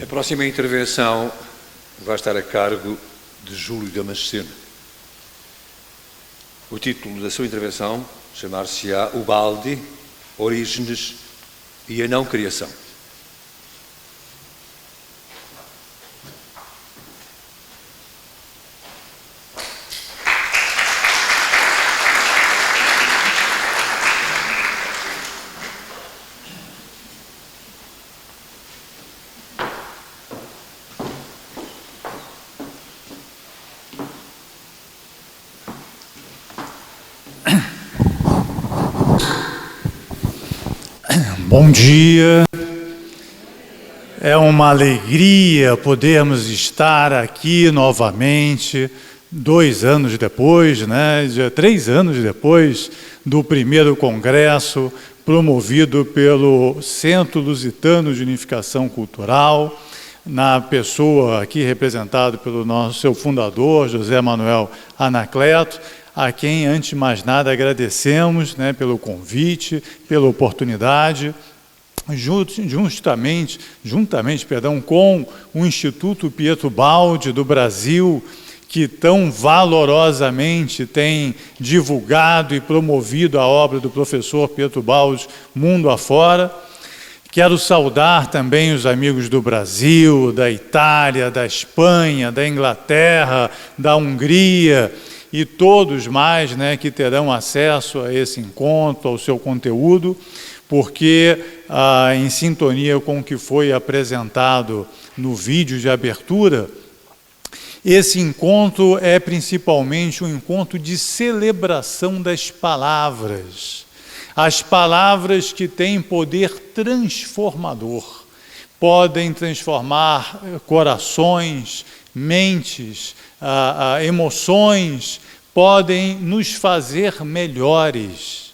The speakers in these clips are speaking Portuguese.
próxima intervenção vai estar a cargo de Júlio Damasceno. O título da sua intervenção chamar-se-á Ubaldi, Orígenes e a Não Criação. Bom dia, é uma alegria podermos estar aqui novamente, 2 anos depois, 3 anos depois do primeiro congresso promovido pelo Centro Lusitano de Unificação Cultural, na pessoa aqui representado pelo seu fundador, José Manuel Anacleto, a quem, antes de mais nada, agradecemos pelo convite, pela oportunidade, juntamente com o Instituto Pietro Baldi do Brasil, que tão valorosamente tem divulgado e promovido a obra do professor Pietro Baldi mundo afora. Quero saudar também os amigos do Brasil, da Itália, da Espanha, da Inglaterra, da Hungria, e todos mais que terão acesso a esse encontro, ao seu conteúdo, porque, em sintonia com o que foi apresentado no vídeo de abertura, esse encontro é principalmente um encontro de celebração das palavras. As palavras que têm poder transformador, podem transformar corações, mentes, emoções, podem nos fazer melhores.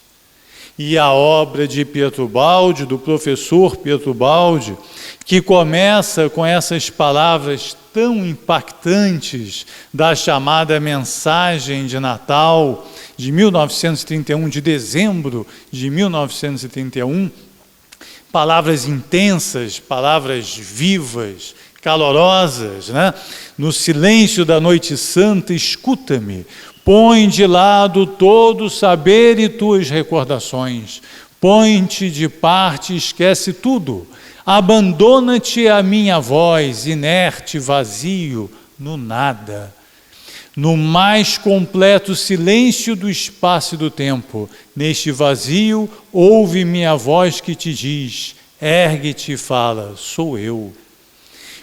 E a obra de Pietro Baldi, do professor Pietro Baldi, que começa com essas palavras tão impactantes da chamada mensagem de Natal de 1931, de dezembro de 1931, palavras intensas, palavras vivas, calorosas, No silêncio da noite santa, escuta-me, põe de lado todo o saber e tuas recordações, põe-te de parte, esquece tudo, abandona-te à minha voz, inerte, vazio, no nada. No mais completo silêncio do espaço e do tempo, neste vazio, ouve minha voz que te diz, ergue-te e fala, sou eu.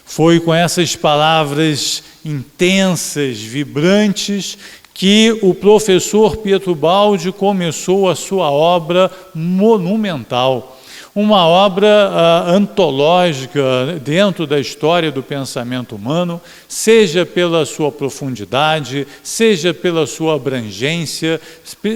Foi com essas palavras intensas, vibrantes, que o professor Pietro Baldi começou a sua obra monumental. Uma obra antológica dentro da história do pensamento humano, seja pela sua profundidade, seja pela sua abrangência,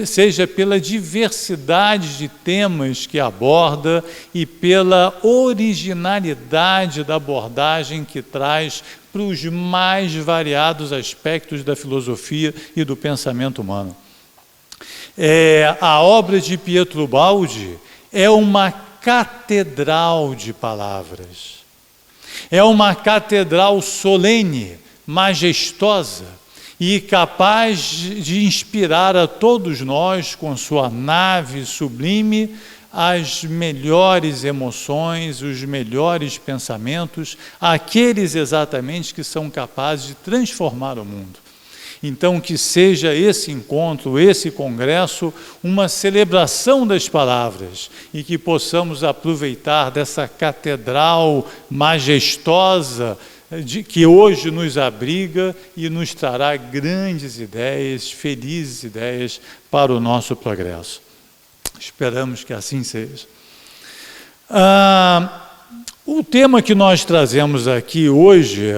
seja pela diversidade de temas que aborda e pela originalidade da abordagem que traz para os mais variados aspectos da filosofia e do pensamento humano. A obra de Pietro Baldi é uma catedral de palavras. É uma catedral solene, majestosa e capaz de inspirar a todos nós, com sua nave sublime, as melhores emoções, os melhores pensamentos, aqueles exatamente que são capazes de transformar o mundo. Então, que seja esse encontro, esse congresso, uma celebração das palavras e que possamos aproveitar dessa catedral majestosa que hoje nos abriga e nos trará grandes ideias, felizes ideias para o nosso progresso. Esperamos que assim seja. O tema que nós trazemos aqui hoje,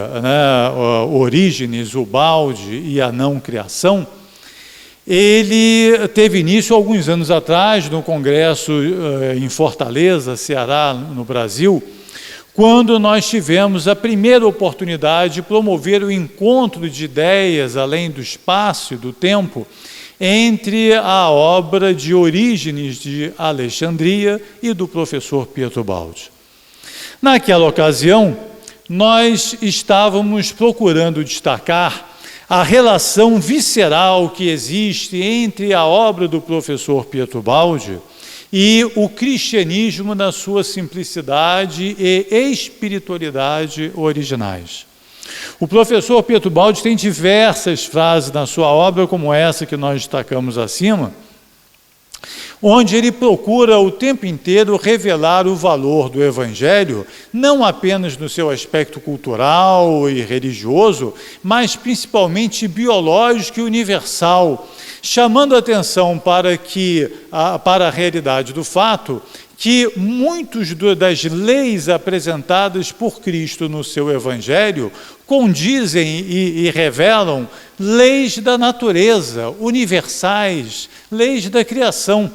Orígenes, Ubaldi e a Não Criação, ele teve início alguns anos atrás, no congresso em Fortaleza, Ceará, no Brasil, quando nós tivemos a primeira oportunidade de promover o encontro de ideias, além do espaço e do tempo, entre a obra de Orígenes de Alexandria e do professor Pietro Baldi. Naquela ocasião, nós estávamos procurando destacar a relação visceral que existe entre a obra do professor Pietro Baldi e o cristianismo na sua simplicidade e espiritualidade originais. O professor Pietro Baldi tem diversas frases na sua obra, como essa que nós destacamos acima, onde ele procura o tempo inteiro revelar o valor do Evangelho, não apenas no seu aspecto cultural e religioso, mas principalmente biológico e universal, chamando a atenção para a realidade do fato que muitas das leis apresentadas por Cristo no seu Evangelho condizem e revelam leis da natureza, universais, leis da criação,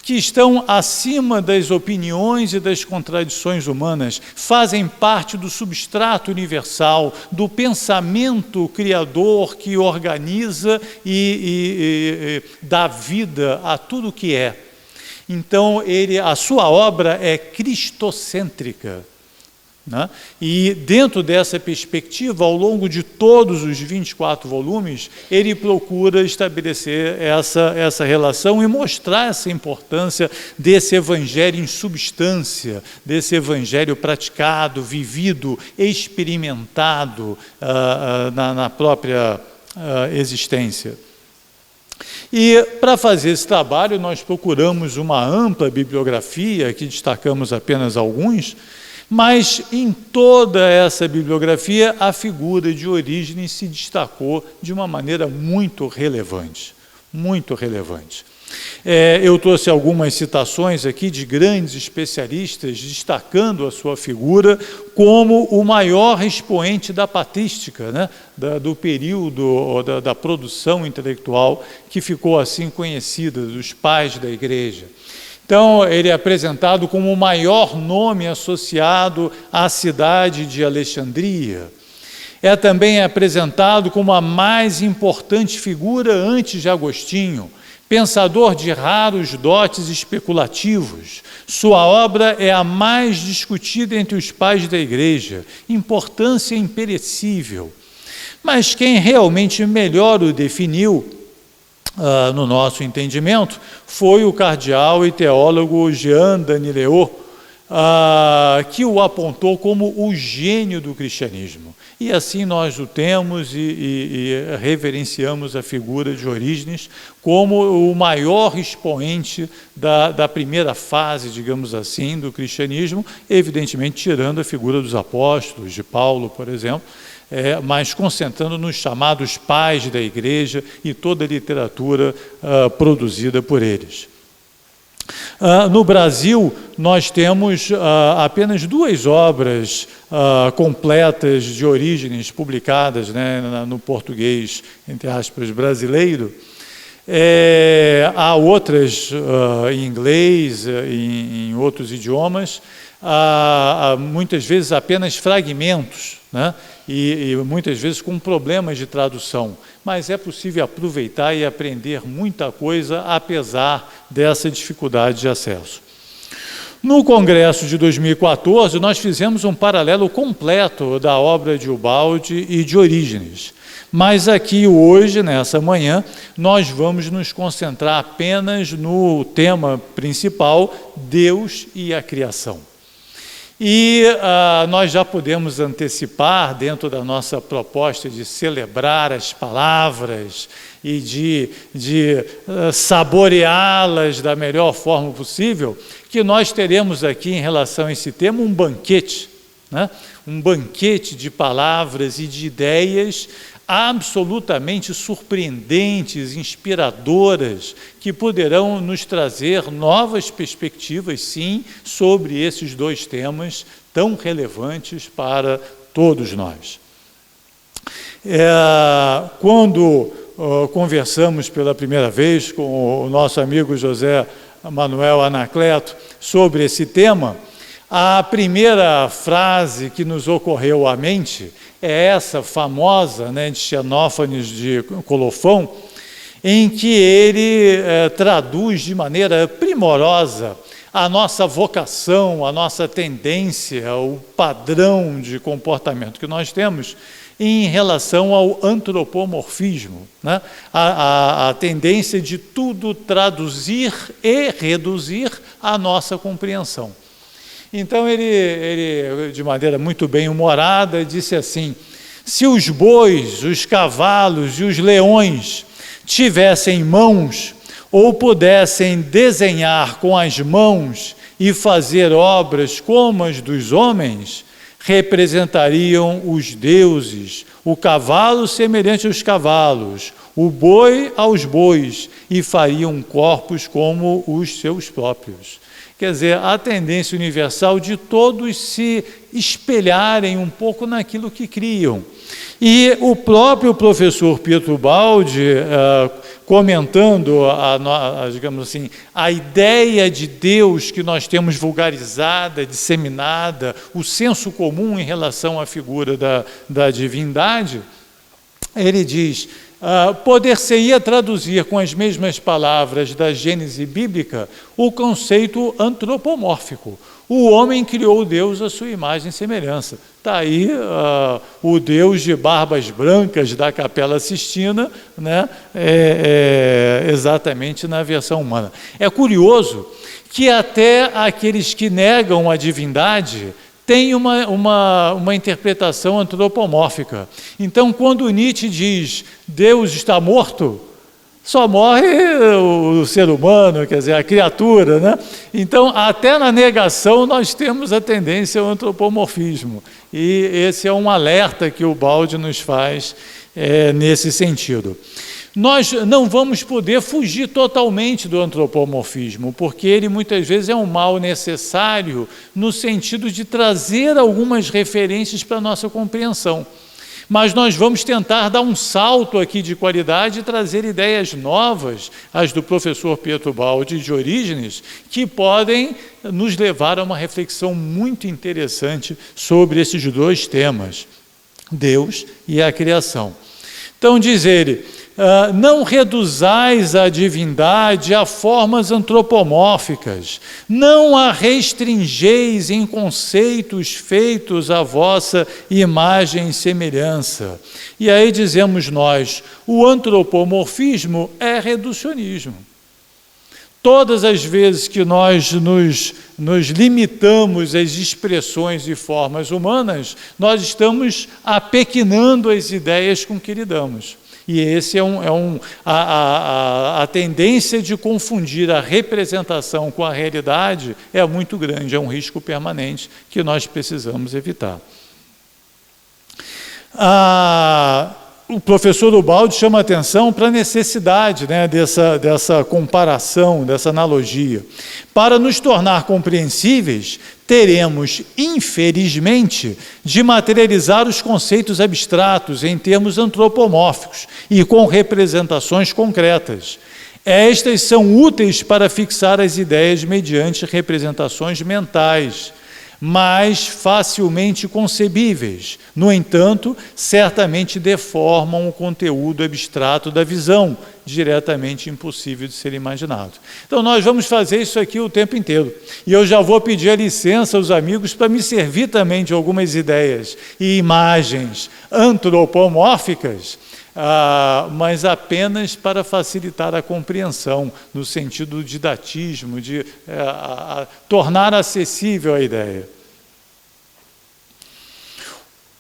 que estão acima das opiniões e das contradições humanas, fazem parte do substrato universal, do pensamento criador que organiza e dá vida a tudo que é. Então, a sua obra é cristocêntrica, né? E dentro dessa perspectiva, ao longo de todos os 24 volumes, ele procura estabelecer essa relação e mostrar essa importância desse evangelho em substância, desse evangelho praticado, vivido, experimentado na própria existência. E para fazer esse trabalho nós procuramos uma ampla bibliografia, aqui destacamos apenas alguns, mas em toda essa bibliografia a figura de Orígenes se destacou de uma maneira muito relevante, muito relevante. Eu trouxe algumas citações aqui de grandes especialistas destacando a sua figura como o maior expoente da patrística, né? Do período da produção intelectual que ficou assim conhecida dos pais da Igreja. Então, ele é apresentado como o maior nome associado à cidade de Alexandria. É também apresentado como a mais importante figura antes de Agostinho, pensador de raros dotes especulativos. Sua obra é a mais discutida entre os pais da Igreja, importância imperecível. Mas quem realmente melhor o definiu, no nosso entendimento, foi o cardeal e teólogo Jean Danileau, que o apontou como o gênio do cristianismo. E assim nós o temos e reverenciamos a figura de Orígenes como o maior expoente da primeira fase, digamos assim, do cristianismo, evidentemente tirando a figura dos apóstolos, de Paulo, por exemplo, mas concentrando nos chamados pais da Igreja e toda a literatura produzida por eles. No Brasil, nós temos apenas 2 obras completas de Orígenes publicadas, né, no português, entre aspas, brasileiro. Há outras em inglês, em outros idiomas, muitas vezes apenas fragmentos, né? E muitas vezes com problemas de tradução, mas é possível aproveitar e aprender muita coisa apesar dessa dificuldade de acesso. No Congresso de 2014, nós fizemos um paralelo completo da obra de Ubaldi e de Orígenes, mas aqui hoje, nessa manhã, nós vamos nos concentrar apenas no tema principal, Deus e a criação. E nós já podemos antecipar, dentro da nossa proposta de celebrar as palavras e de saboreá-las da melhor forma possível, que nós teremos aqui, em relação a esse tema, um banquete, né? Um banquete de palavras e de ideias absolutamente surpreendentes, inspiradoras, que poderão nos trazer novas perspectivas, sim, sobre esses 2 temas tão relevantes para todos nós. Quando conversamos pela primeira vez com o nosso amigo José Manuel Anacleto sobre esse tema, a primeira frase que nos ocorreu à mente é essa famosa, né, de Xenófanes de Colofão, em que ele traduz de maneira primorosa a nossa vocação, a nossa tendência, o padrão de comportamento que nós temos em relação ao antropomorfismo, né? A tendência de tudo traduzir e reduzir a nossa compreensão. Então ele, de maneira muito bem humorada, disse assim: se os bois, os cavalos e os leões tivessem mãos, ou pudessem desenhar com as mãos e fazer obras como as dos homens, representariam os deuses, o cavalo semelhante aos cavalos, o boi aos bois, e fariam corpos como os seus próprios. Quer dizer, a tendência universal de todos se espelharem um pouco naquilo que criam. E o próprio professor Pietro Baldi, comentando digamos assim, a ideia de Deus que nós temos vulgarizada, disseminada, o senso comum em relação à figura da divindade, ele diz: poder-se-ia traduzir com as mesmas palavras da Gênese bíblica o conceito antropomórfico. O homem criou Deus à sua imagem e semelhança. Está aí o Deus de barbas brancas da Capela Sistina, né? Exatamente na versão humana. É curioso que até aqueles que negam a divindade têm uma interpretação antropomórfica. Então, quando Nietzsche diz Deus está morto, só morre o ser humano, quer dizer, a criatura, né? Então, até na negação, nós temos a tendência ao antropomorfismo. E esse é um alerta que o Baldi nos faz nesse sentido. Nós não vamos poder fugir totalmente do antropomorfismo, porque ele muitas vezes é um mal necessário no sentido de trazer algumas referências para a nossa compreensão. Mas nós vamos tentar dar um salto aqui de qualidade e trazer ideias novas, as do professor Pietro Baldi de Orígenes, que podem nos levar a uma reflexão muito interessante sobre esses dois temas, Deus e a criação. Então diz ele: não reduzais a divindade a formas antropomórficas, não a restringeis em conceitos feitos à vossa imagem e semelhança. E aí dizemos nós, o antropomorfismo é reducionismo. Todas as vezes que nós nos limitamos às expressões e formas humanas, nós estamos apequenando as ideias com que lidamos. E esse a tendência de confundir a representação com a realidade é muito grande, é um risco permanente que nós precisamos evitar. O professor Ubaldi chama atenção para a necessidade, né, dessa comparação, dessa analogia. Para nos tornar compreensíveis, teremos, infelizmente, de materializar os conceitos abstratos em termos antropomórficos e com representações concretas. Estas são úteis para fixar as ideias mediante representações mentais, mais facilmente concebíveis. No entanto, certamente deformam o conteúdo abstrato da visão, diretamente impossível de ser imaginado. Então, nós vamos fazer isso aqui o tempo inteiro. E eu já vou pedir a licença aos amigos para me servir também de algumas ideias e imagens antropomórficas, mas apenas para facilitar a compreensão, no sentido do didatismo, de tornar acessível a ideia.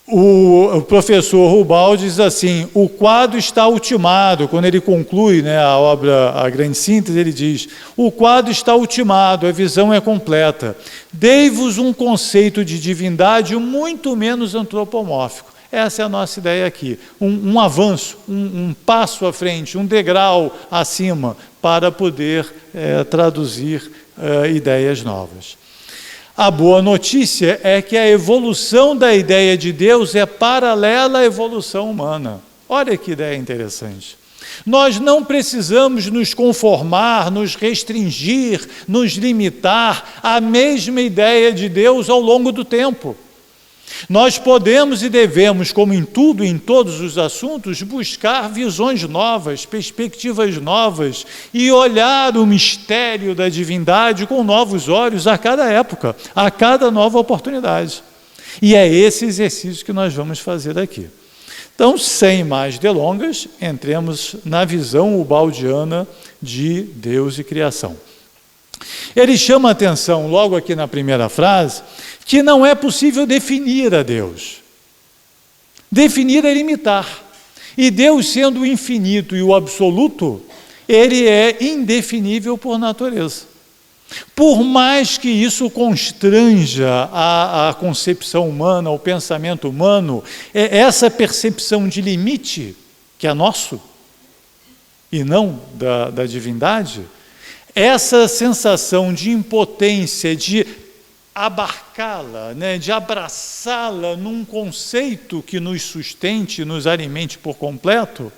O professor Ubaldi diz assim: o quadro está ultimado. Quando ele conclui, né, a obra, a grande síntese, ele diz: o quadro está ultimado, a visão é completa. Dei-vos um conceito de divindade muito menos antropomórfico. Essa é a nossa ideia aqui, um avanço, um passo à frente, um degrau acima, para poder traduzir ideias novas. A boa notícia é que a evolução da ideia de Deus é paralela à evolução humana. Olha que ideia interessante. Nós não precisamos nos conformar, nos restringir, nos limitar à mesma ideia de Deus ao longo do tempo. Nós podemos e devemos, como em tudo e em todos os assuntos, buscar visões novas, perspectivas novas e olhar o mistério da divindade com novos olhos a cada época, a cada nova oportunidade. E é esse exercício que nós vamos fazer aqui. Então, sem mais delongas, entremos na visão ubaldiana de Deus e criação. Ele chama a atenção, logo aqui na primeira frase, que não é possível definir a Deus. Definir é limitar. E Deus, sendo o infinito e o absoluto, ele é indefinível por natureza. Por mais que isso constranja a concepção humana, o pensamento humano, essa percepção de limite, que é nosso, e não da divindade, essa sensação de impotência, de abarcá-la, né, de abraçá-la num conceito que nos sustente, nos alimente por completo,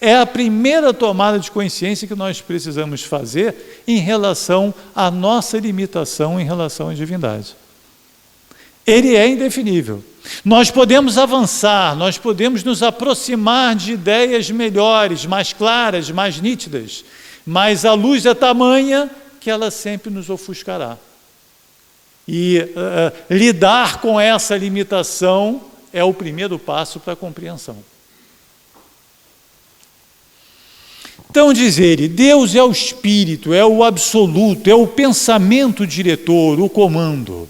é a primeira tomada de consciência que nós precisamos fazer em relação à nossa limitação em relação à divindade. Ele é indefinível. Nós podemos avançar, nós podemos nos aproximar de ideias melhores, mais claras, mais nítidas, mas a luz é tamanha que ela sempre nos ofuscará. E lidar com essa limitação é o primeiro passo para a compreensão. Então, diz ele, Deus é o Espírito, é o absoluto, é o pensamento diretor, o comando.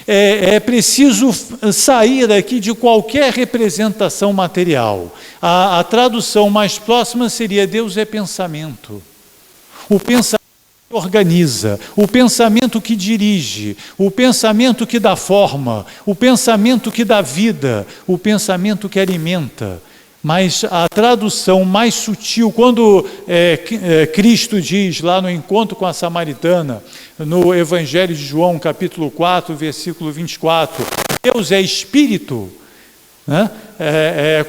É preciso sair aqui de qualquer representação material. A tradução mais próxima seria Deus é pensamento. O pensamento que organiza, o pensamento que dirige, o pensamento que dá forma, o pensamento que dá vida, o pensamento que alimenta. Mas a tradução mais sutil, quando Cristo diz lá no encontro com a samaritana, no Evangelho de João, capítulo 4, versículo 24, Deus é Espírito, né?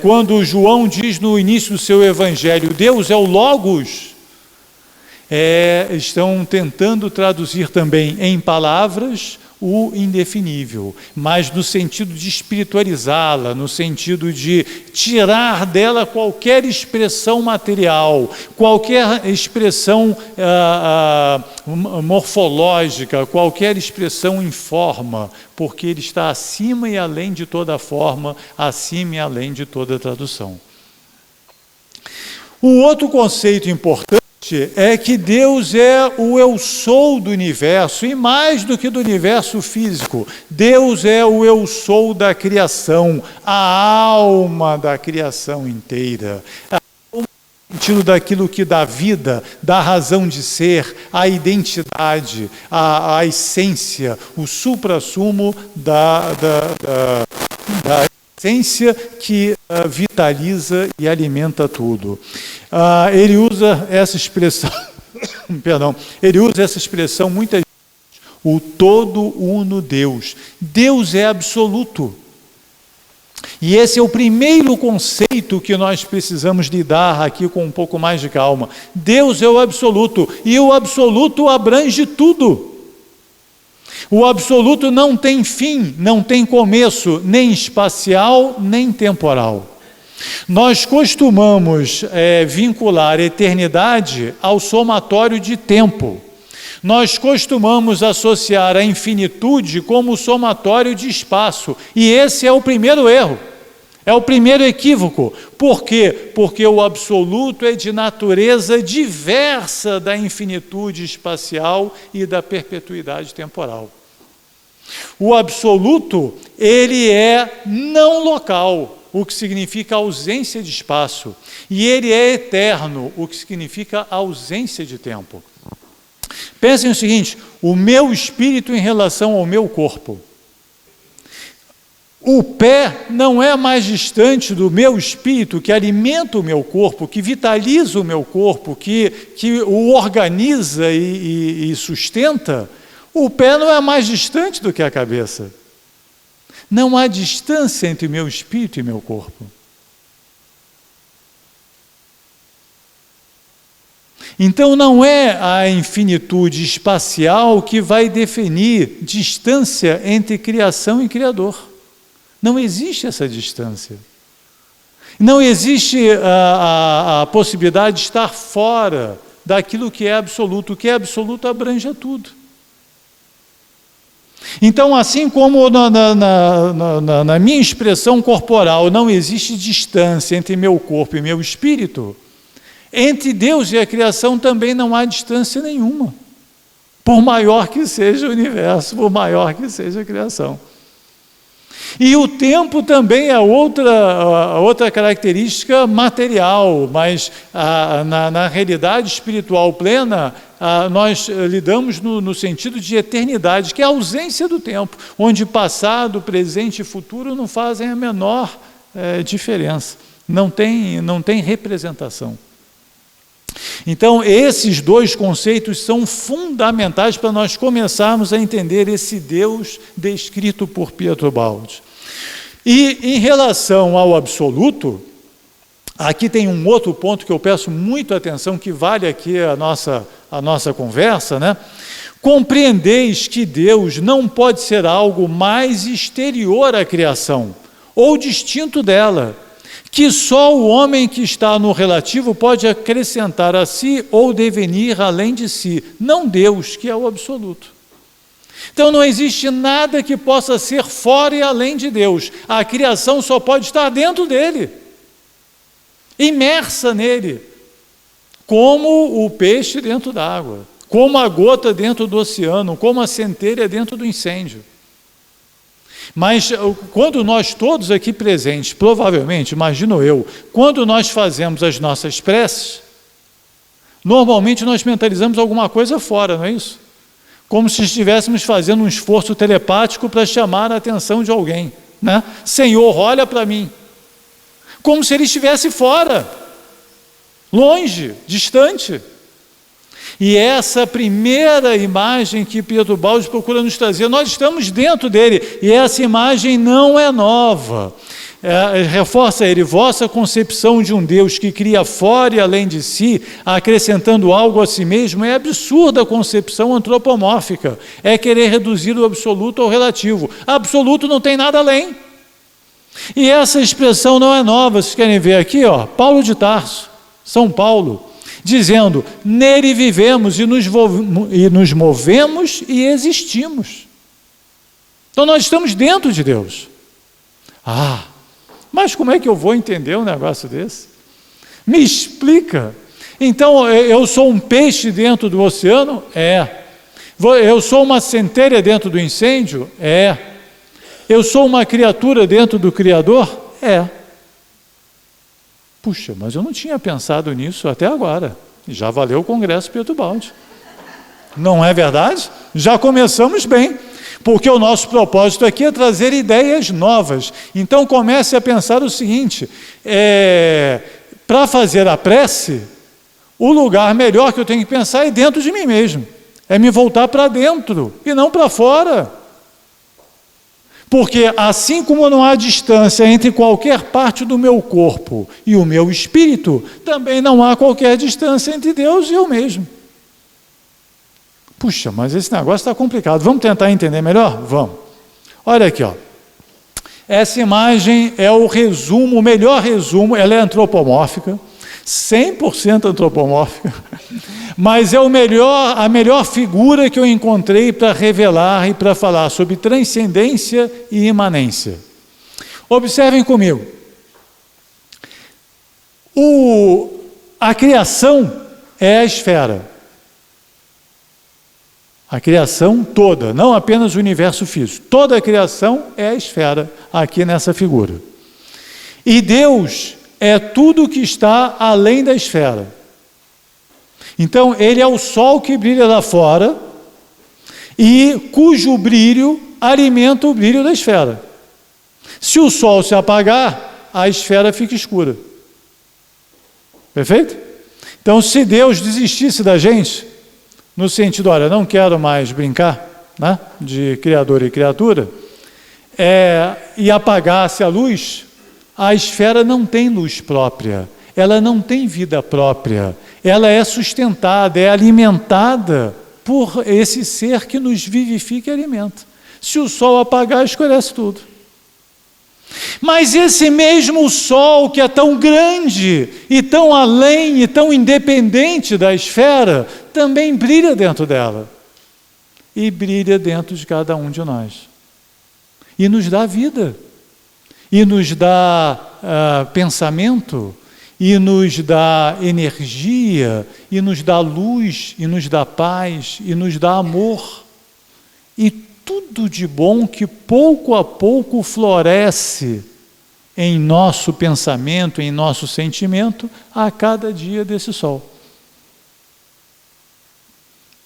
Quando João diz no início do seu Evangelho, Deus é o Logos, estão tentando traduzir também em palavras o indefinível, mas no sentido de espiritualizá-la, no sentido de tirar dela qualquer expressão material, qualquer expressão morfológica, qualquer expressão em forma, porque ele está acima e além de toda forma, acima e além de toda tradução. O outro conceito importante é que Deus é o eu sou do universo, e mais do que do universo físico, Deus é o eu sou da criação, a alma da criação inteira, o sentido daquilo que dá vida, dá razão de ser, a identidade, a essência, o suprassumo da essência que vitaliza e alimenta tudo. Ele usa essa expressão, ele usa essa expressão muitas vezes, o todo uno Deus. Deus é absoluto. E esse é o primeiro conceito que nós precisamos lidar aqui com um pouco mais de calma. Deus é o absoluto, e o absoluto abrange tudo. O absoluto não tem fim, não tem começo, nem espacial, nem temporal. Nós costumamos vincular eternidade ao somatório de tempo. Nós costumamos associar a infinitude como somatório de espaço. E esse é o primeiro erro, é o primeiro equívoco. Por quê? Porque o absoluto é de natureza diversa da infinitude espacial e da perpetuidade temporal. O absoluto, ele é não local, o que significa ausência de espaço, e ele é eterno, o que significa ausência de tempo. Pensem o seguinte, o meu espírito em relação ao meu corpo. O pé não é mais distante do meu espírito, que alimenta o meu corpo, que vitaliza o meu corpo, que o organiza e sustenta. O pé não é mais distante do que a cabeça. Não há distância entre meu espírito e meu corpo. Então não é a infinitude espacial que vai definir distância entre criação e Criador. Não existe essa distância. Não existe a possibilidade de estar fora daquilo que é absoluto. O que é absoluto abrange a tudo. Então, assim como na minha expressão corporal não existe distância entre meu corpo e meu espírito, entre Deus e a criação também não há distância nenhuma, por maior que seja o universo, por maior que seja a criação. E o tempo também é outra característica material, mas na realidade espiritual plena, nós lidamos no sentido de eternidade, que é a ausência do tempo, onde passado, presente e futuro não fazem a menor diferença, não tem representação. Então, esses dois conceitos são fundamentais para nós começarmos a entender esse Deus descrito por Pietro Baldi. E, em relação ao absoluto, aqui tem um outro ponto que eu peço muito atenção, que vale aqui a nossa conversa, né? Compreendeis que Deus não pode ser algo mais exterior à criação, ou distinto dela, que só o homem que está no relativo pode acrescentar a si ou devenir além de si, não Deus, que é o absoluto. Então não existe nada que possa ser fora e além de Deus. A criação só pode estar dentro dele, imersa nele, como o peixe dentro da água, como a gota dentro do oceano, como a centelha dentro do incêndio. Mas quando nós todos aqui presentes, provavelmente, imagino eu, quando nós fazemos as nossas preces, normalmente nós mentalizamos alguma coisa fora, não é isso? Como se estivéssemos fazendo um esforço telepático para chamar a atenção de alguém, né? Senhor, olha para mim. Como se ele estivesse fora, longe, distante. E essa primeira imagem que Pietro Baldi procura nos trazer, nós estamos dentro dele, e essa imagem não é nova. Reforça ele, vossa concepção de um Deus que cria fora e além de si, acrescentando algo a si mesmo, é absurda concepção antropomórfica, é querer reduzir o absoluto ao relativo. Absoluto não tem nada além. E essa expressão não é nova, vocês querem ver aqui, ó, Paulo de Tarso, São Paulo, dizendo, nele vivemos e nos movemos e existimos. Então nós estamos dentro de Deus. Mas como é que eu vou entender um negócio desse? Me explica. Então eu sou um peixe dentro do oceano? Eu sou uma centelha dentro do incêndio? Eu sou uma criatura dentro do Criador? Puxa, mas eu não tinha pensado nisso até agora. Já valeu o Congresso Pietro Baldi. Não é verdade? Já começamos bem, porque o nosso propósito aqui é trazer ideias novas. Então comece a pensar o seguinte, para fazer a prece, o lugar melhor que eu tenho que pensar é dentro de mim mesmo. É me voltar para dentro e não para fora. Porque assim como não há distância entre qualquer parte do meu corpo e o meu espírito, também não há qualquer distância entre Deus e eu mesmo. Puxa, mas esse negócio está complicado. Vamos tentar entender melhor? Vamos. Olha aqui, ó. Essa imagem é o resumo, o melhor resumo, ela é antropomórfica, 100% antropomórfica, mas é a melhor figura que eu encontrei para revelar e para falar sobre transcendência e imanência. Observem comigo. A criação é a esfera. A criação toda, não apenas o universo físico. Toda a criação é a esfera, aqui nessa figura. E Deus é tudo que está além da esfera. Então, ele é o sol que brilha lá fora e cujo brilho alimenta o brilho da esfera. Se o sol se apagar, a esfera fica escura. Perfeito? Então, se Deus desistisse da gente, no sentido, olha, não quero mais brincar, né, de criador e criatura, e apagasse a luz, a esfera não tem luz própria, ela não tem vida própria, ela é sustentada, é alimentada por esse ser que nos vivifica e alimenta. Se o sol apagar, escurece tudo. Mas esse mesmo sol que é tão grande e tão além e tão independente da esfera, também brilha dentro dela. E brilha dentro de cada um de nós. E nos dá vida. E nos dá pensamento. E nos dá energia. E nos dá luz. E nos dá paz. E nos dá amor. E tudo de bom que pouco a pouco floresce em nosso pensamento, em nosso sentimento, a cada dia desse sol.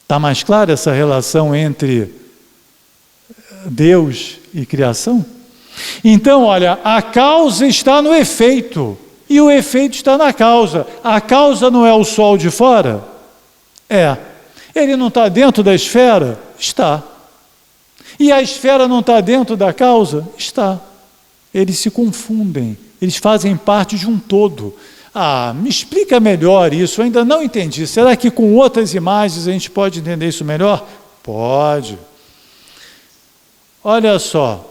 Está mais clara essa relação entre Deus e criação? Então, olha, a causa está no efeito, e o efeito está na causa. A causa não é o sol de fora? É. Ele não está dentro da esfera? Está. E a esfera não está dentro da causa? Está. Eles se confundem, eles fazem parte de um todo. Me explica melhor isso, eu ainda não entendi. Será que com outras imagens a gente pode entender isso melhor? Pode. Olha só.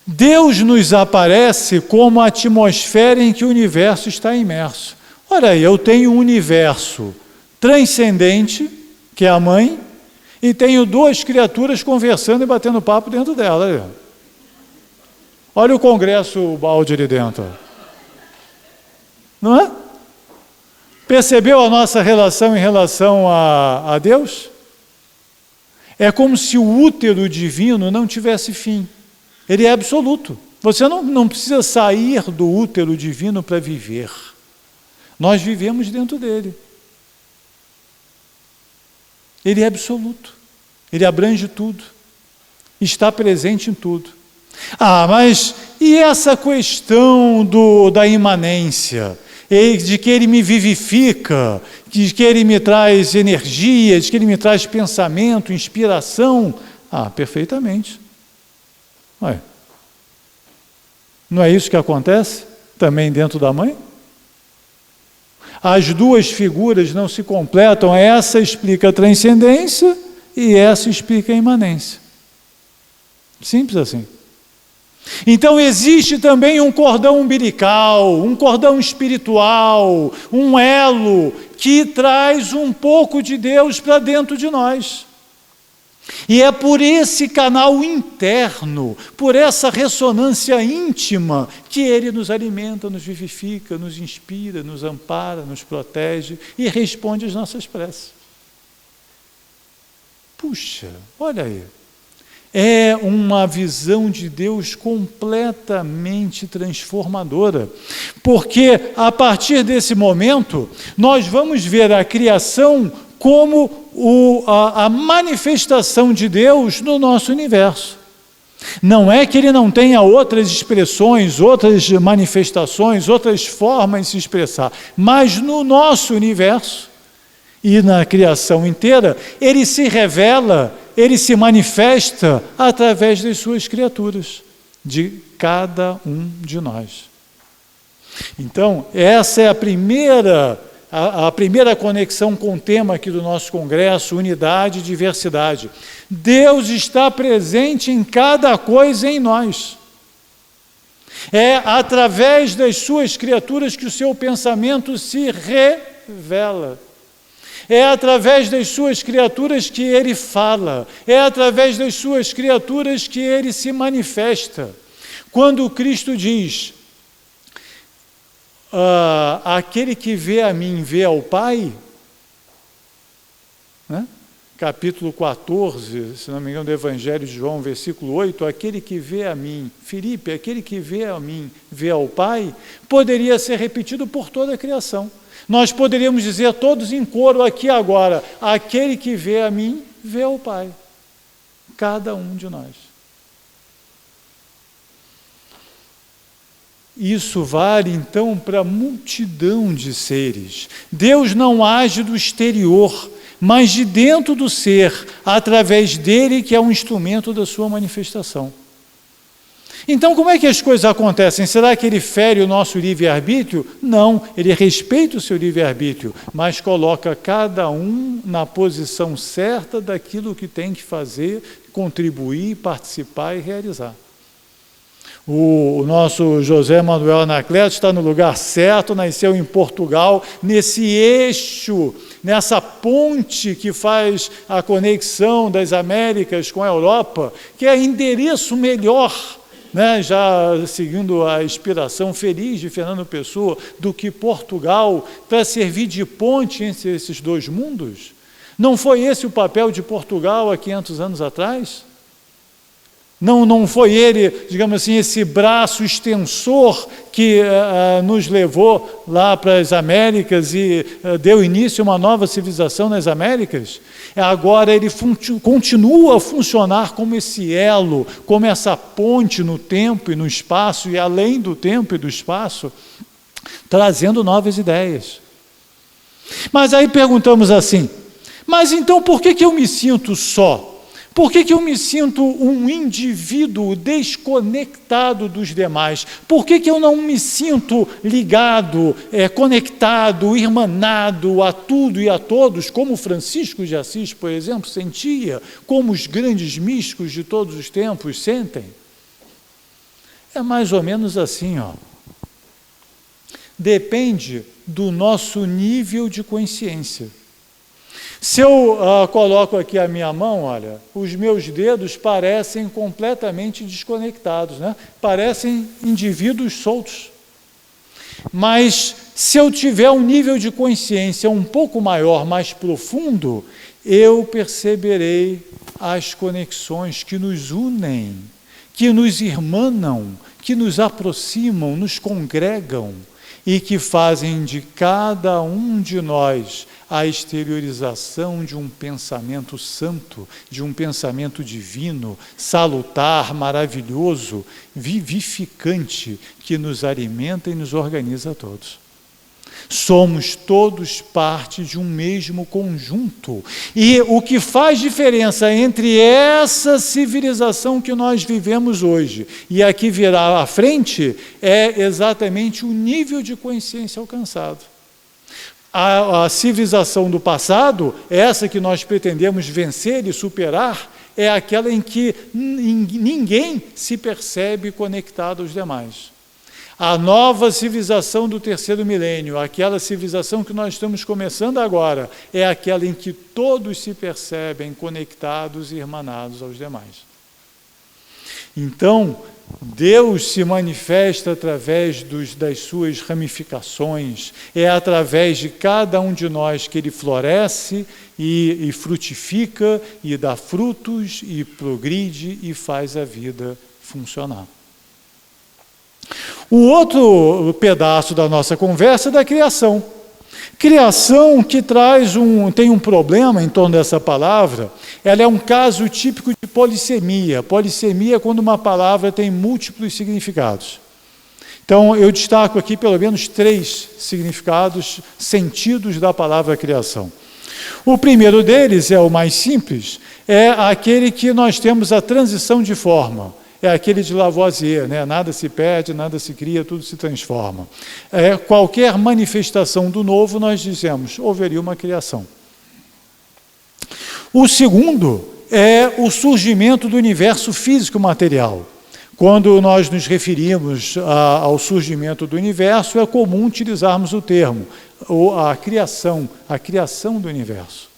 Deus nos aparece como a atmosfera em que o universo está imerso. Olha aí, eu tenho um universo transcendente, que é a mãe, e tenho duas criaturas conversando e batendo papo dentro dela. Olha o Congresso Ubaldi ali dentro. Não é? Percebeu a nossa relação em relação a Deus? É como se o útero divino não tivesse fim. Ele é absoluto. Você não precisa sair do útero divino para viver. Nós vivemos dentro dele. Ele é absoluto. Ele abrange tudo. Está presente em tudo. Mas e essa questão da imanência? De que ele me vivifica, de que ele me traz energia, de que ele me traz pensamento, inspiração? Perfeitamente. Não é isso que acontece também dentro da mãe? As duas figuras não se completam, essa explica a transcendência e essa explica a imanência. Simples assim. Então existe também um cordão umbilical, um cordão espiritual, um elo que traz um pouco de Deus para dentro de nós. E é por esse canal interno, por essa ressonância íntima, que ele nos alimenta, nos vivifica, nos inspira, nos ampara, nos protege e responde às nossas preces. Puxa, olha aí. É uma visão de Deus completamente transformadora, porque a partir desse momento nós vamos ver a criação como a manifestação de Deus no nosso universo. Não é que ele não tenha outras expressões, outras manifestações, outras formas de se expressar, mas no nosso universo e na criação inteira, ele se revela, ele se manifesta através das suas criaturas, de cada um de nós. Então, essa é a primeira conexão com o tema aqui do nosso congresso, unidade e diversidade. Deus está presente em cada coisa em nós. É através das suas criaturas que o seu pensamento se revela. É através das suas criaturas que ele fala. É através das suas criaturas que ele se manifesta. Quando Cristo diz: aquele que vê a mim vê ao Pai, né? Capítulo 14, se não me engano, do Evangelho de João, versículo 8, aquele que vê a mim, Filipe, aquele que vê a mim vê ao Pai, poderia ser repetido por toda a criação. Nós poderíamos dizer todos em coro aqui agora: aquele que vê a mim vê ao Pai. Cada um de nós. Isso vale, então, para a multidão de seres. Deus não age do exterior, mas de dentro do ser, através dele, que é um instrumento da sua manifestação. Então, como é que as coisas acontecem? Será que ele fere o nosso livre-arbítrio? Não, ele respeita o seu livre-arbítrio, mas coloca cada um na posição certa daquilo que tem que fazer, contribuir, participar e realizar. O nosso José Manuel Anacleto está no lugar certo, nasceu em Portugal, nesse eixo, nessa ponte que faz a conexão das Américas com a Europa, que é endereço melhor, né, já seguindo a inspiração feliz de Fernando Pessoa, do que Portugal, para servir de ponte entre esses dois mundos. Não foi esse o papel de Portugal há 500 anos atrás? Não foi ele, digamos assim, esse braço extensor que nos levou lá para as Américas e deu início a uma nova civilização nas Américas? Agora ele continua a funcionar como esse elo, como essa ponte no tempo e no espaço, e além do tempo e do espaço, trazendo novas ideias. Mas aí perguntamos assim, mas então por que eu me sinto só? Por que eu me sinto um indivíduo desconectado dos demais? Por que eu não me sinto ligado, conectado, irmanado a tudo e a todos, como Francisco de Assis, por exemplo, sentia, como os grandes místicos de todos os tempos sentem? É mais ou menos assim, ó. Depende do nosso nível de consciência. Se eu coloco aqui a minha mão, olha, os meus dedos parecem completamente desconectados, né? Parecem indivíduos soltos. Mas se eu tiver um nível de consciência um pouco maior, mais profundo, eu perceberei as conexões que nos unem, que nos irmanam, que nos aproximam, nos congregam e que fazem de cada um de nós a exteriorização de um pensamento santo, de um pensamento divino, salutar, maravilhoso, vivificante, que nos alimenta e nos organiza a todos. Somos todos parte de um mesmo conjunto. E o que faz diferença entre essa civilização que nós vivemos hoje e a que virá à frente é exatamente o nível de consciência alcançado. A civilização do passado, essa que nós pretendemos vencer e superar, é aquela em que ninguém se percebe conectado aos demais. A nova civilização do terceiro milênio, aquela civilização que nós estamos começando agora, é aquela em que todos se percebem conectados e irmanados aos demais. Então, Deus se manifesta através das suas ramificações, é através de cada um de nós que Ele floresce e frutifica, e dá frutos, e progride, e faz a vida funcionar. O outro pedaço da nossa conversa é da criação. Criação que tem um problema em torno dessa palavra, ela é um caso típico de polissemia. Polissemia é quando uma palavra tem múltiplos significados. Então, eu destaco aqui pelo menos 3 significados, sentidos da palavra criação. O primeiro deles, é o mais simples, é aquele que nós temos a transição de forma. É aquele de Lavoisier, né? Nada se perde, nada se cria, tudo se transforma. Qualquer manifestação do novo, nós dizemos, houveria uma criação. O segundo é o surgimento do universo físico material. Quando nós nos referimos ao surgimento do universo, é comum utilizarmos o termo, a criação do universo.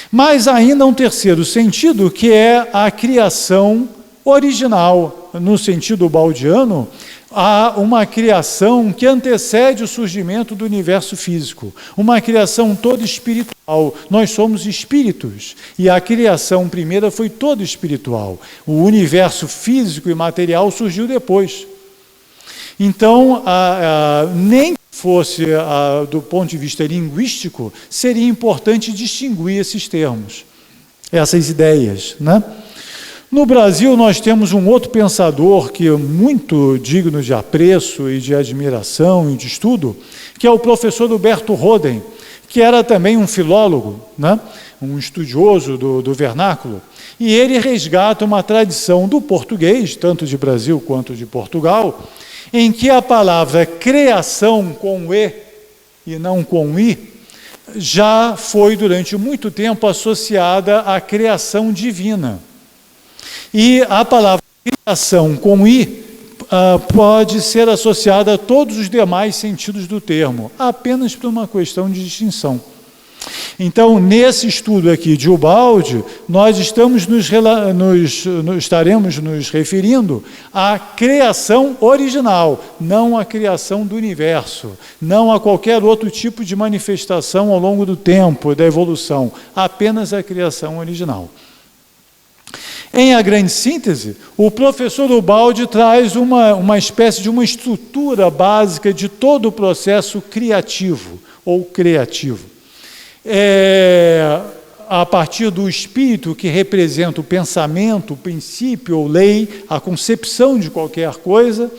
Mas ainda um terceiro sentido, que é a criação original, no sentido baldiano, há uma criação que antecede o surgimento do universo físico, uma criação toda espiritual. Nós somos espíritos, e a criação primeira foi toda espiritual. O universo físico e material surgiu depois. Então, nem fosse do ponto de vista linguístico, seria importante distinguir esses termos, essas ideias, né? No Brasil, nós temos um outro pensador que é muito digno de apreço e de admiração e de estudo, que é o professor Huberto Roden, que era também um filólogo, né? Um estudioso do vernáculo, e ele resgata uma tradição do português, tanto de Brasil quanto de Portugal, em que a palavra criação com e não com I, já foi durante muito tempo associada à criação divina. E a palavra criação com I pode ser associada a todos os demais sentidos do termo, apenas por uma questão de distinção. Então, nesse estudo aqui de Ubaldi, nós estaremos nos referindo à criação original, não à criação do universo, não a qualquer outro tipo de manifestação ao longo do tempo, da evolução, apenas a criação original. Em A Grande Síntese, o professor Ubaldi traz uma espécie de uma estrutura básica de todo o processo criativo ou criativo. A partir do espírito que representa o pensamento, o princípio ou lei, a concepção de qualquer coisa,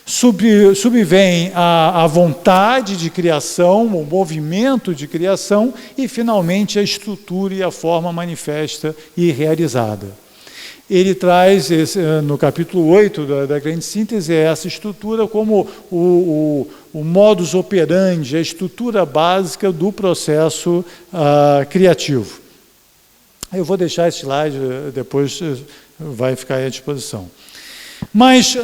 subvém a vontade de criação, o movimento de criação e, finalmente, a estrutura e a forma manifesta e realizada. Ele traz, no capítulo 8 da Grande Síntese, essa estrutura como o modus operandi, a estrutura básica do processo criativo. Eu vou deixar esse slide, depois vai ficar à disposição. Mas,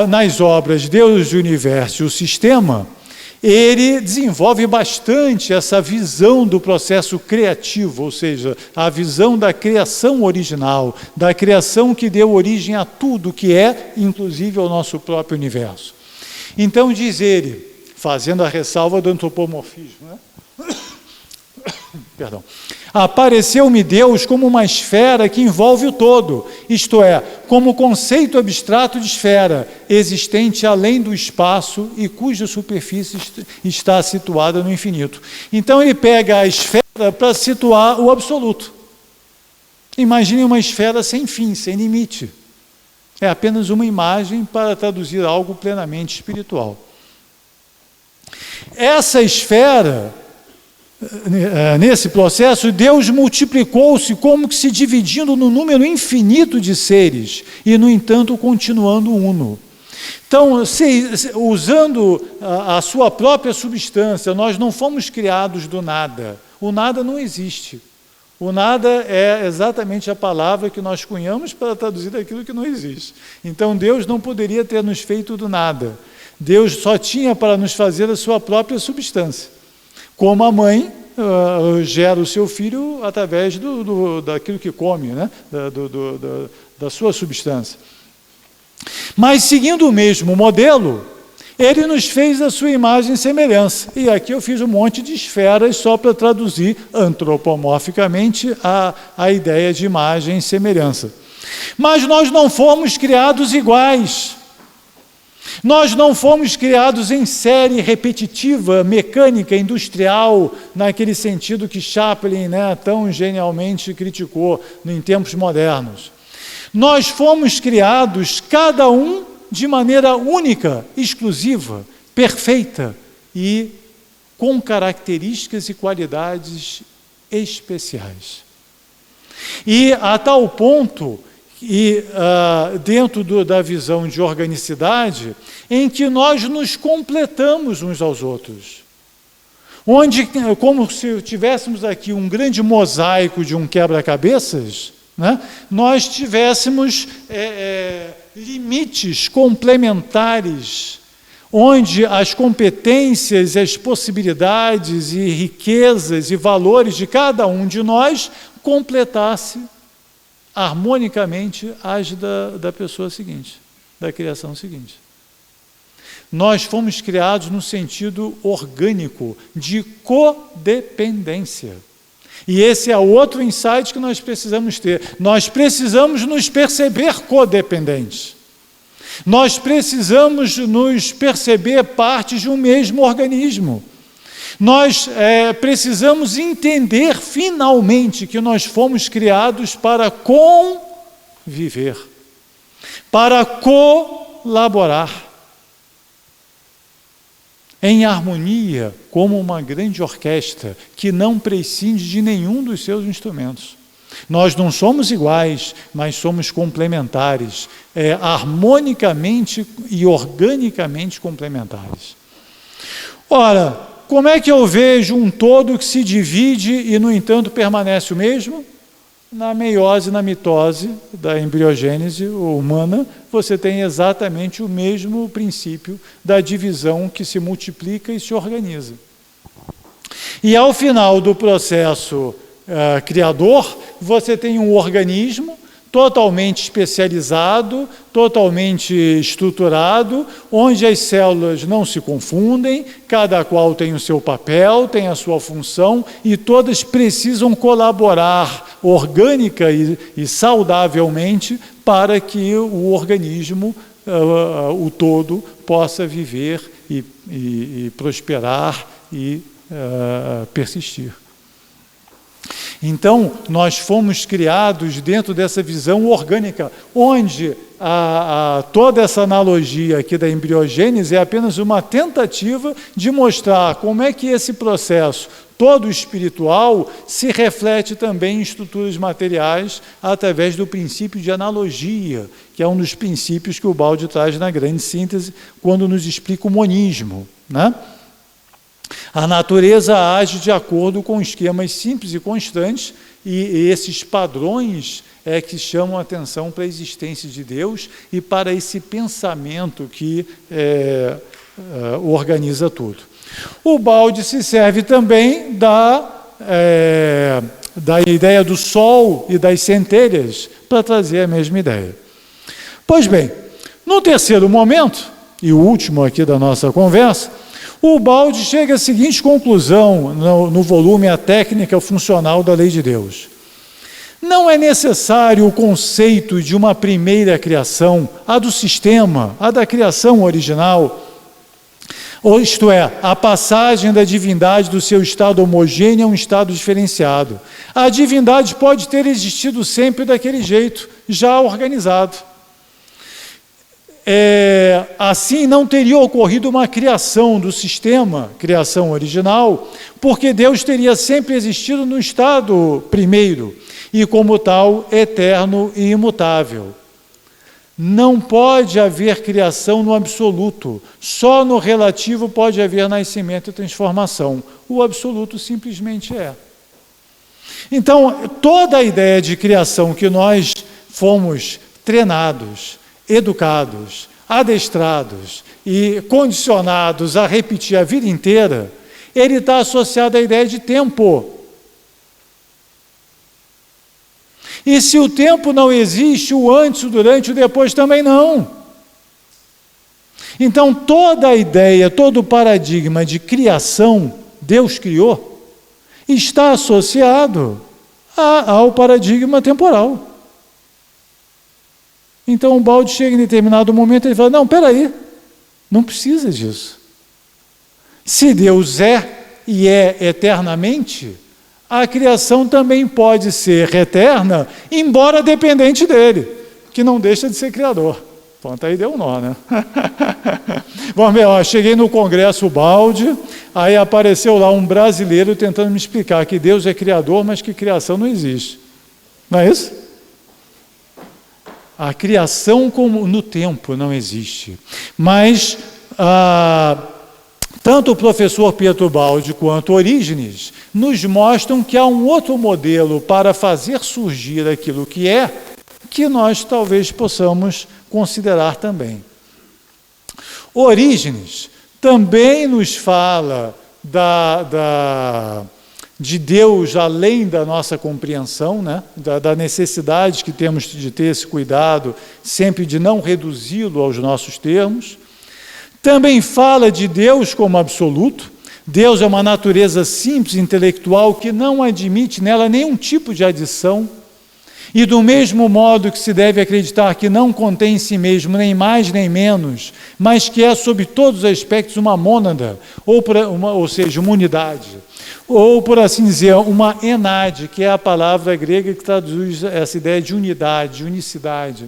nas obras Deus, o Universo e o Sistema, ele desenvolve bastante essa visão do processo criativo, ou seja, a visão da criação original, da criação que deu origem a tudo que é, inclusive ao nosso próprio universo. Então, diz ele, fazendo a ressalva do antropomorfismo, né? Perdão. Apareceu-me Deus como uma esfera que envolve o todo, isto é, como conceito abstrato de esfera, existente além do espaço e cuja superfície está situada no infinito. Então ele pega a esfera para situar o absoluto. Imagine uma esfera sem fim, sem limite. É apenas uma imagem para traduzir algo plenamente espiritual. Essa esfera, nesse processo, Deus multiplicou-se como que se dividindo no número infinito de seres e, no entanto, continuando uno. Então, usando a sua própria substância, nós não fomos criados do nada. O nada não existe. O nada é exatamente a palavra que nós cunhamos para traduzir aquilo que não existe. Então, Deus não poderia ter nos feito do nada. Deus só tinha para nos fazer a sua própria substância. Como a mãe gera o seu filho através daquilo que come, né? Da sua substância. Mas, seguindo o mesmo modelo, ele nos fez a sua imagem e semelhança. E aqui eu fiz um monte de esferas só para traduzir antropomorficamente a ideia de imagem e semelhança. Mas nós não fomos criados iguais. Nós não fomos criados em série repetitiva, mecânica, industrial, naquele sentido que Chaplin, né, tão genialmente criticou em tempos modernos. Nós fomos criados, cada um, de maneira única, exclusiva, perfeita e com características e qualidades especiais. E a tal ponto, dentro da visão de organicidade, em que nós nos completamos uns aos outros. Onde, como se tivéssemos aqui um grande mosaico de um quebra-cabeças, né, nós tivéssemos limites complementares, onde as competências, as possibilidades e riquezas e valores de cada um de nós completasse harmonicamente as da pessoa seguinte, da criação seguinte. Nós fomos criados no sentido orgânico, de codependência. E esse é outro insight que nós precisamos ter. Nós precisamos nos perceber codependentes. Nós precisamos nos perceber partes de um mesmo organismo. Nós precisamos entender finalmente que nós fomos criados para conviver, para colaborar, em harmonia, como uma grande orquestra que não prescinde de nenhum dos seus instrumentos. Nós não somos iguais, mas somos complementares, harmonicamente e organicamente complementares. Ora, como é que eu vejo um todo que se divide e, no entanto, permanece o mesmo? Na meiose e na mitose da embriogênese humana, você tem exatamente o mesmo princípio da divisão que se multiplica e se organiza. E ao final do processo criador, você tem um organismo totalmente especializado, totalmente estruturado, onde as células não se confundem, cada qual tem o seu papel, tem a sua função, e todas precisam colaborar orgânica e saudavelmente para que o organismo, o todo, possa viver e prosperar e persistir. Então, nós fomos criados dentro dessa visão orgânica, onde toda essa analogia aqui da embriogênese é apenas uma tentativa de mostrar como é que esse processo todo espiritual se reflete também em estruturas materiais através do princípio de analogia, que é um dos princípios que o Baldi traz na grande síntese, quando nos explica o monismo, né? A natureza age de acordo com esquemas simples e constantes, e esses padrões é que chamam a atenção para a existência de Deus e para esse pensamento que organiza tudo. O Baldi se serve também da ideia do Sol e das centelhas para trazer a mesma ideia. Pois bem, no terceiro momento, e o último aqui da nossa conversa, o Baldi chega à seguinte conclusão no volume A Técnica Funcional da Lei de Deus. Não é necessário o conceito de uma primeira criação, a do sistema, a da criação original, ou isto é, a passagem da divindade do seu estado homogêneo a um estado diferenciado. A divindade pode ter existido sempre daquele jeito, já organizado. Assim não teria ocorrido uma criação do sistema, criação original, porque Deus teria sempre existido no estado primeiro, e como tal, eterno e imutável. Não pode haver criação no absoluto, só no relativo pode haver nascimento e transformação. O absoluto simplesmente é. Então, toda a ideia de criação que nós fomos treinados, educados, adestrados e condicionados a repetir a vida inteira, ele está associado à ideia de tempo. E se o tempo não existe, o antes, o durante, o depois também não. Então, toda a ideia, todo o paradigma de criação, Deus criou, está associado ao paradigma temporal. Então, o Baldi chega em determinado momento e fala, não, peraí, não precisa disso. Se Deus é e é eternamente, a criação também pode ser eterna, embora dependente dele, que não deixa de ser criador. Pronto, aí deu um nó, né? Vamos ver, cheguei no Congresso Baldi, aí apareceu lá um brasileiro tentando me explicar que Deus é criador, mas que criação não existe. Não é isso? A criação como no tempo não existe. Mas tanto o professor Pietro Baldi quanto Orígenes nos mostram que há um outro modelo para fazer surgir aquilo que nós talvez possamos considerar também. Orígenes também nos fala de Deus além da nossa compreensão, né? da necessidade que temos de ter esse cuidado, sempre de não reduzi-lo aos nossos termos. Também fala de Deus como absoluto. Deus é uma natureza simples, intelectual, que não admite nela nenhum tipo de adição. E do mesmo modo que se deve acreditar que não contém em si mesmo nem mais nem menos, mas que é, sob todos os aspectos, uma mônada, ou seja, uma unidade. Ou, por assim dizer, uma enade, que é a palavra grega que traduz essa ideia de unidade, de unicidade.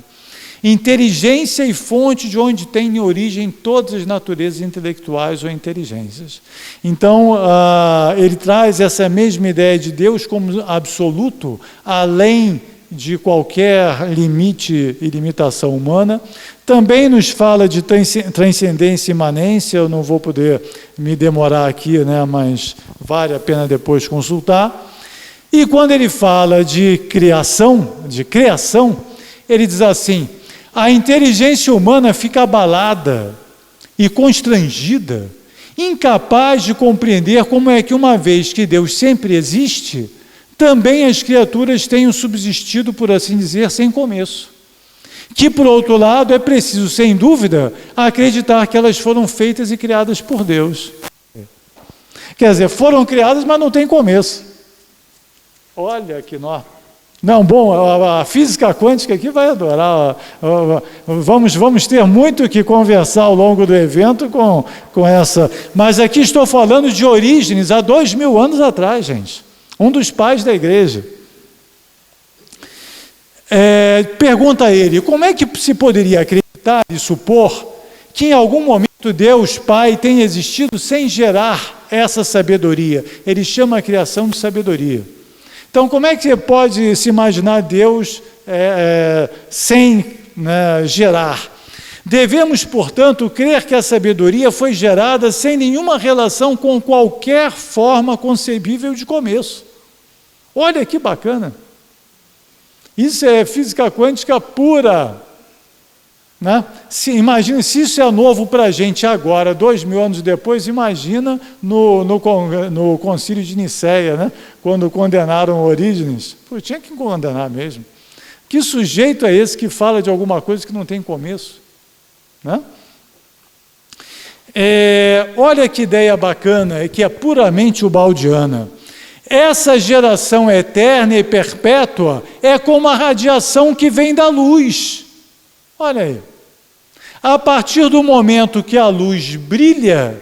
Inteligência e fonte de onde tem origem todas as naturezas intelectuais ou inteligências. Então, ele traz essa mesma ideia de Deus como absoluto, além de qualquer limite e limitação humana. Também nos fala de transcendência e imanência, eu não vou poder me demorar aqui, né, mas vale a pena depois consultar. E quando ele fala de criação, ele diz assim: a inteligência humana fica abalada e constrangida, incapaz de compreender como é que, uma vez que Deus sempre existe, também as criaturas tenham subsistido, por assim dizer, sem começo. Que, por outro lado, é preciso, sem dúvida, acreditar que elas foram feitas e criadas por Deus. Quer dizer, foram criadas, mas não tem começo. Olha que nó. Não, bom, a física quântica aqui vai adorar. Vamos ter muito que conversar ao longo do evento com essa. Mas aqui estou falando de Orígenes, há 2000 anos atrás, gente. Um dos pais da igreja. Pergunta a ele: como é que se poderia acreditar e supor que em algum momento Deus Pai tenha existido sem gerar essa sabedoria? Ele chama a criação de sabedoria. Então, como é que você pode se imaginar Deus sem gerar? Devemos, portanto, crer que a sabedoria foi gerada sem nenhuma relação com qualquer forma concebível de começo. Olha que bacana! Isso é física quântica pura. Né? Imagina, se isso é novo para a gente agora, 2000 anos depois, imagina no concílio de Nicéia, né? Quando condenaram Orígenes. Pô, tinha que condenar mesmo. Que sujeito é esse que fala de alguma coisa que não tem começo? Né? Olha que ideia bacana, que é puramente ubaldiana. Essa geração eterna e perpétua é como a radiação que vem da luz. Olha aí. A partir do momento que a luz brilha,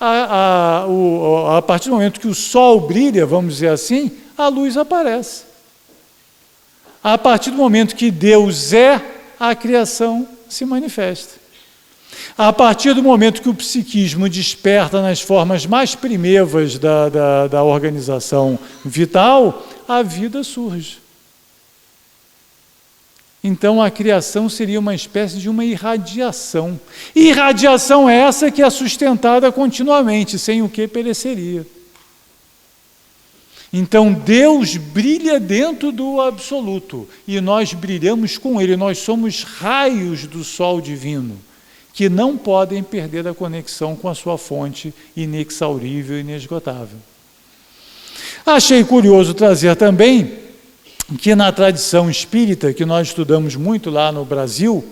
a partir do momento que o sol brilha, vamos dizer assim, a luz aparece. A partir do momento que Deus é, a criação se manifesta. A partir do momento que o psiquismo desperta nas formas mais primevas da organização vital, a vida surge. Então, a criação seria uma espécie de uma irradiação. Irradiação essa que é sustentada continuamente, sem o que pereceria. Então, Deus brilha dentro do absoluto, e nós brilhamos com Ele. Nós somos raios do sol divino, que não podem perder a conexão com a sua fonte inexaurível e inesgotável. Achei curioso trazer também que na tradição espírita, que nós estudamos muito lá no Brasil,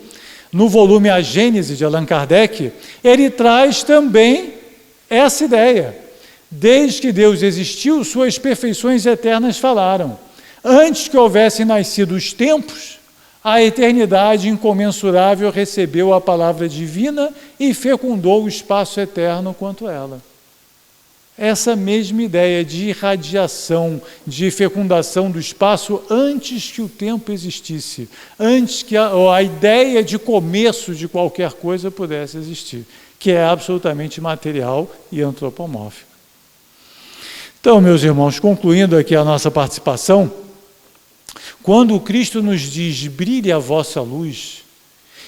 no volume A Gênese de Allan Kardec, ele traz também essa ideia. Desde que Deus existiu, suas perfeições eternas falaram. Antes que houvessem nascido os tempos, a eternidade incomensurável recebeu a palavra divina e fecundou o espaço eterno quanto ela. Essa mesma ideia de irradiação, de fecundação do espaço antes que o tempo existisse, antes que a ideia de começo de qualquer coisa pudesse existir, que é absolutamente material e antropomórfico. Então, meus irmãos, concluindo aqui a nossa participação, quando Cristo nos diz: brilhe a vossa luz,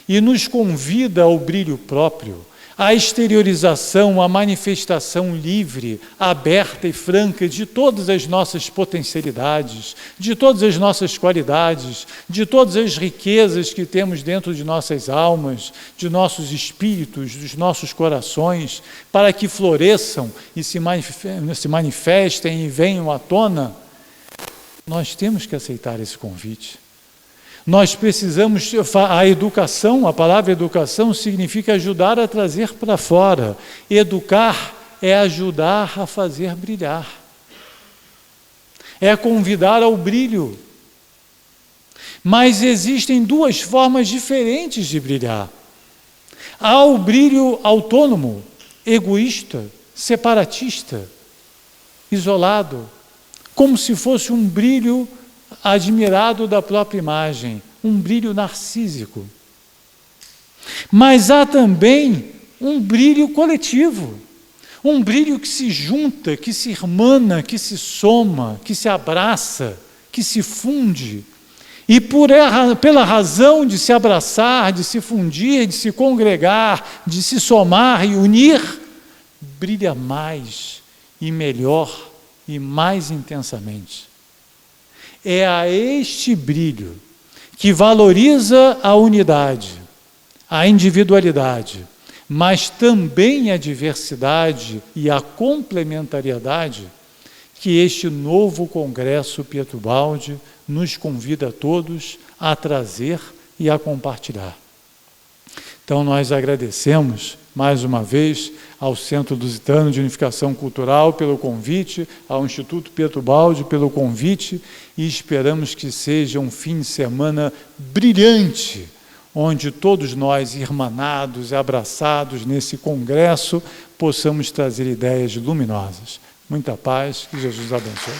e nos convida ao brilho próprio, a exteriorização, a manifestação livre, aberta e franca de todas as nossas potencialidades, de todas as nossas qualidades, de todas as riquezas que temos dentro de nossas almas, de nossos espíritos, dos nossos corações, para que floresçam e se manifestem e venham à tona, nós temos que aceitar esse convite. Nós precisamos, a educação, a palavra educação significa ajudar a trazer para fora. Educar é ajudar a fazer brilhar. É convidar ao brilho. Mas existem duas formas diferentes de brilhar. Há o brilho autônomo, egoísta, separatista, isolado, como se fosse um brilho admirado da própria imagem, um brilho narcísico. Mas há também um brilho coletivo, um brilho que se junta, que se irmana, que se soma, que se abraça, que se funde. E pela razão de se abraçar, de se fundir, de se congregar, de se somar e unir, brilha mais e melhor e mais intensamente. É a este brilho que valoriza a unidade, a individualidade, mas também a diversidade e a complementariedade, que este novo Congresso Pietubaldi nos convida a todos a trazer e a compartilhar. Então, nós agradecemos, mais uma vez, ao Centro Lusitano de Unificação Cultural pelo convite, ao Instituto Pietubaldi pelo convite, e esperamos que seja um fim de semana brilhante, onde todos nós, irmanados e abraçados nesse congresso, possamos trazer ideias luminosas. Muita paz, que Jesus abençoe.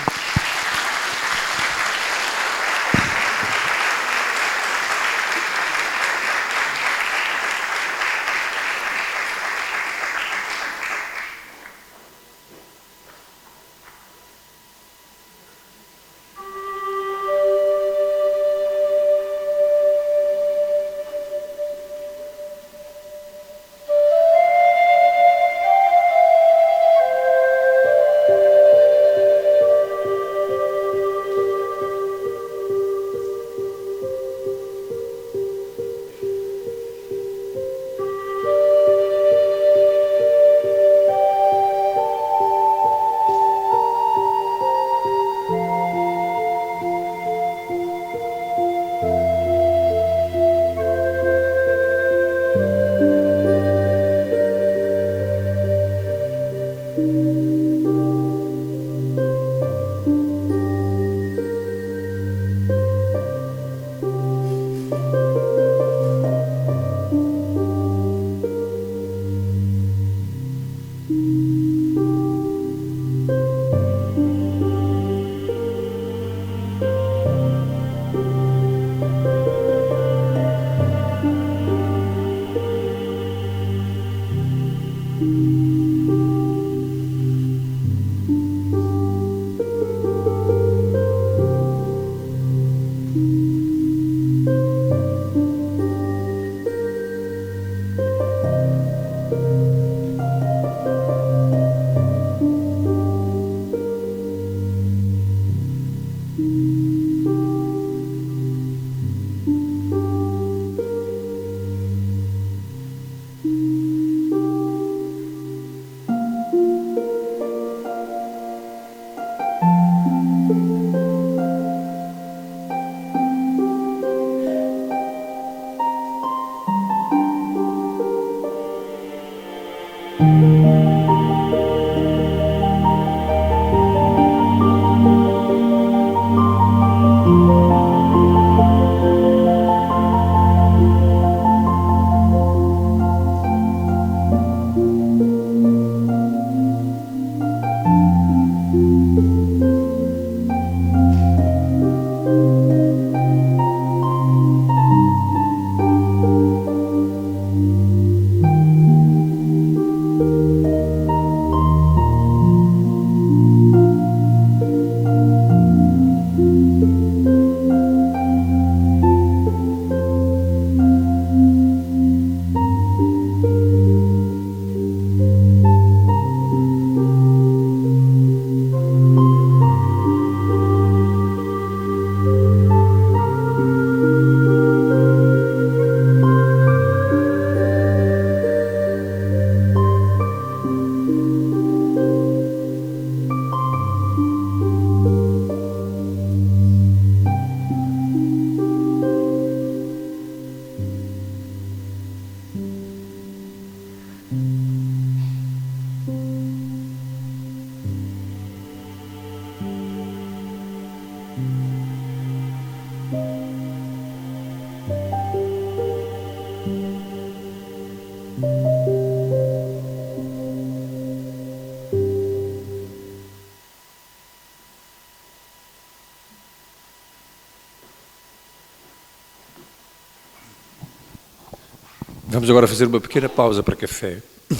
Vamos agora fazer uma pequena pausa para café. E,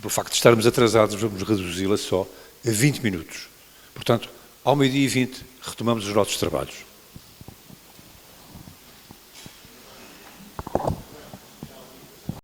pelo facto de estarmos atrasados, vamos reduzi-la só a 20 minutos. Portanto, ao 12h20, retomamos os nossos trabalhos.